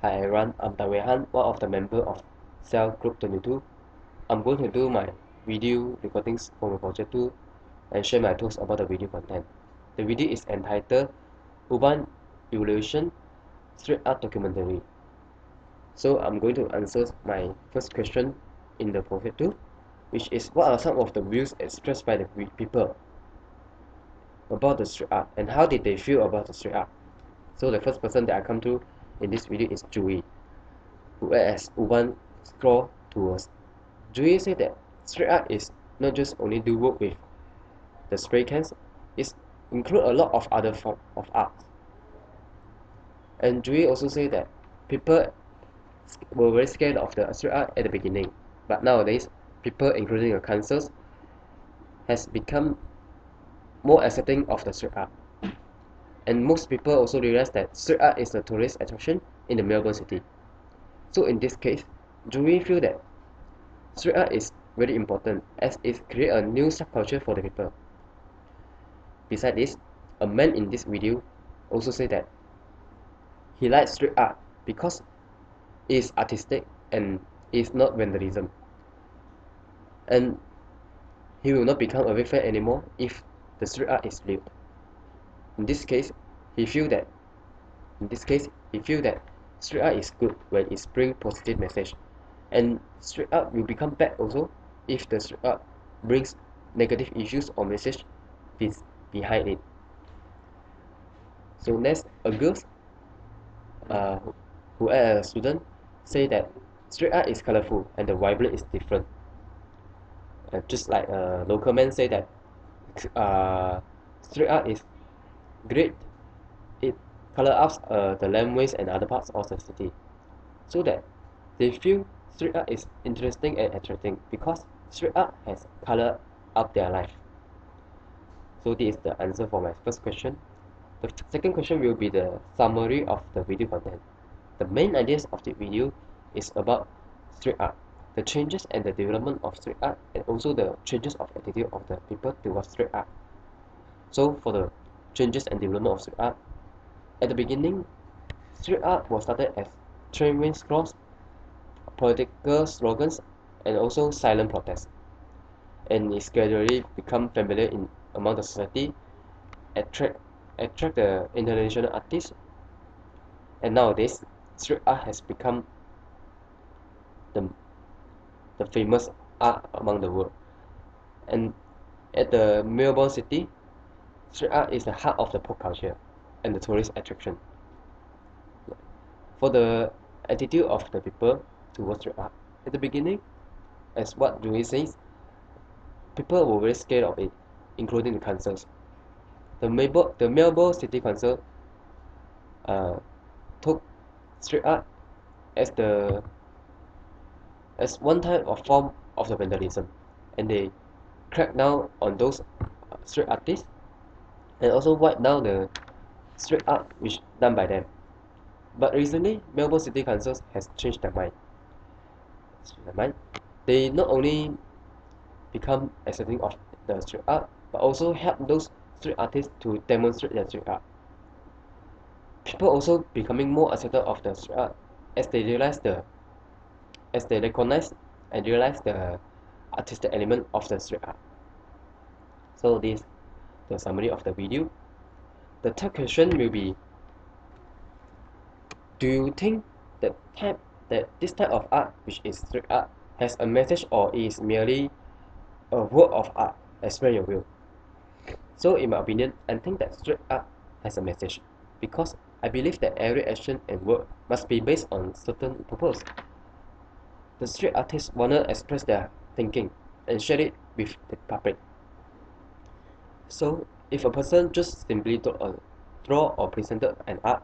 Hi everyone, I'm Han, one of the members of CEL Group 22. I'm going to do my video recordings for my project 2 and share my thoughts about the video content. The video is entitled Urban Evolution Street Art Documentary. So I'm going to answer my first question in the project 2, which is what are some of the views expressed by the people about the street art and how did they feel about the street art. So the first person that I come to in this video is Joey, who as Urban scroll towards. Joey said that street art is not just only do work with the spray cans, it include a lot of other form of art. And Joey also said that people were very scared of the street art at the beginning, but nowadays people, including the councils, has become more accepting of the street art. And most people also realize that street art is a tourist attraction in the Melbourne city. So in this case, Joey feel that street art is very important as it creates a new subculture for the people. Besides this, a man in this video also said that he likes street art because it is artistic and is not vandalism. And he will not become a big fan anymore if the street art is real. In this case, he feel that street art is good when it brings positive message, and street art will become bad also if the street art brings negative issues or message behind it. So next, a girl who as a student say that street art is colorful and the vibrant is different. Just like a local man say that street art is great. It color ups the landways and other parts of the city, so that they feel street art is interesting and attracting because street art has color up their life. So this is the answer for my first question. The second question will be the summary of the video content. The main ideas of the video is about street art, the changes and the development of street art, and also the changes of attitude of the people towards street art. So for the changes and development of street art, at the beginning, street art was started as train scrolls, political slogans, and also silent protests, and it's gradually become familiar among the society, attract the international artists, and nowadays street art has become the famous art among the world. And at the Melbourne city, street art is the heart of the pop culture and the tourist attraction. For the attitude of the people towards street art, at the beginning, as what Joey says, people were very scared of it, including the councils. The Melbourne City Council took street art as one type of form of the vandalism, and they cracked down on those street artists and also wiped down the street art which done by them. But recently, Melbourne City Council has changed their mind. They not only become accepting of the street art, but also help those street artists to demonstrate their street art. People also becoming more accepting of the street art as they recognize and realize the artistic element of the street art. So this is the summary of the video. The third question will be, do you think that this type of art, which is street art, has a message or is merely a work of art? Explain your view. So in my opinion, I think that street art has a message because I believe that every action and work must be based on certain purpose. The street artists wanna express their thinking and share it with the public. So if a person just simply draw or presented an art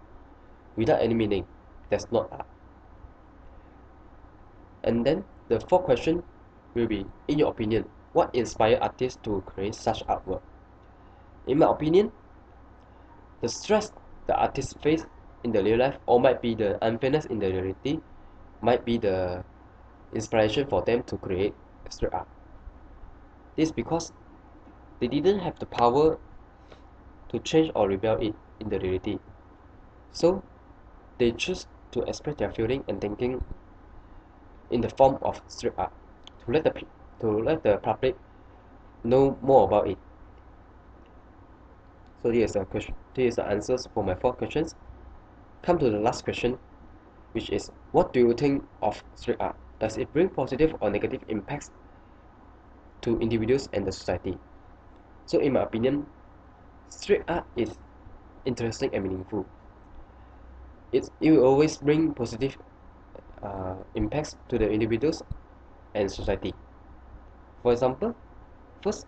without any meaning, that's not art. And then the fourth question will be, in your opinion, what inspired artists to create such artwork? In my opinion, the stress the artists face in the real life, or might be the unfairness in the reality, might be the inspiration for them to create street art. This is because they didn't have the power to change or rebel it in the reality. So they choose to express their feeling and thinking in the form of street art, to let the public know more about it. So here is the question. Here is the answers for my 4 questions. Come to the last question, which is, what do you think of street art? Does it bring positive or negative impacts to individuals and the society? So in my opinion, street art is interesting and meaningful. It will always bring positive impacts to the individuals and society. For example, first,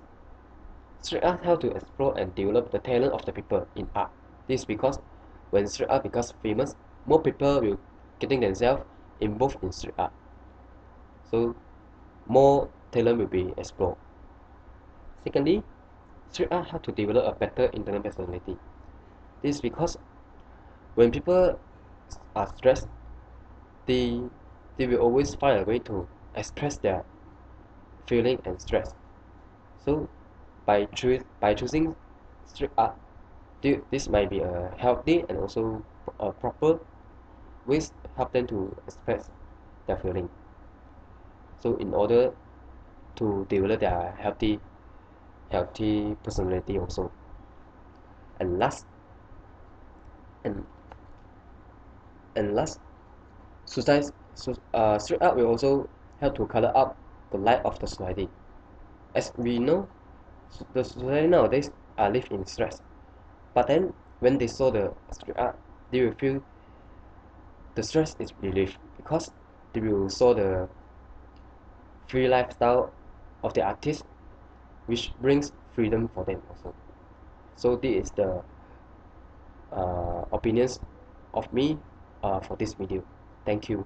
street art helps to explore and develop the talent of the people in art. This is because when street art becomes famous, more people will getting themselves involved in street art. So more talent will be explored. Secondly, street art helps to develop a better internal personality. This is because when people are stressed, they they will always find a way to express their feeling and stress. So by choosing street art, this might be a healthy and also a proper ways help them to express their feeling. So in order to develop their healthy personality also. And last and and last society street art will also help to color up the light of the society. As we know, the society nowadays are live in stress. But then when they saw the street art, they will feel the stress is relief because they will saw the free lifestyle of the artist, which brings freedom for them also. So this is the opinions of me for this video. Thank you.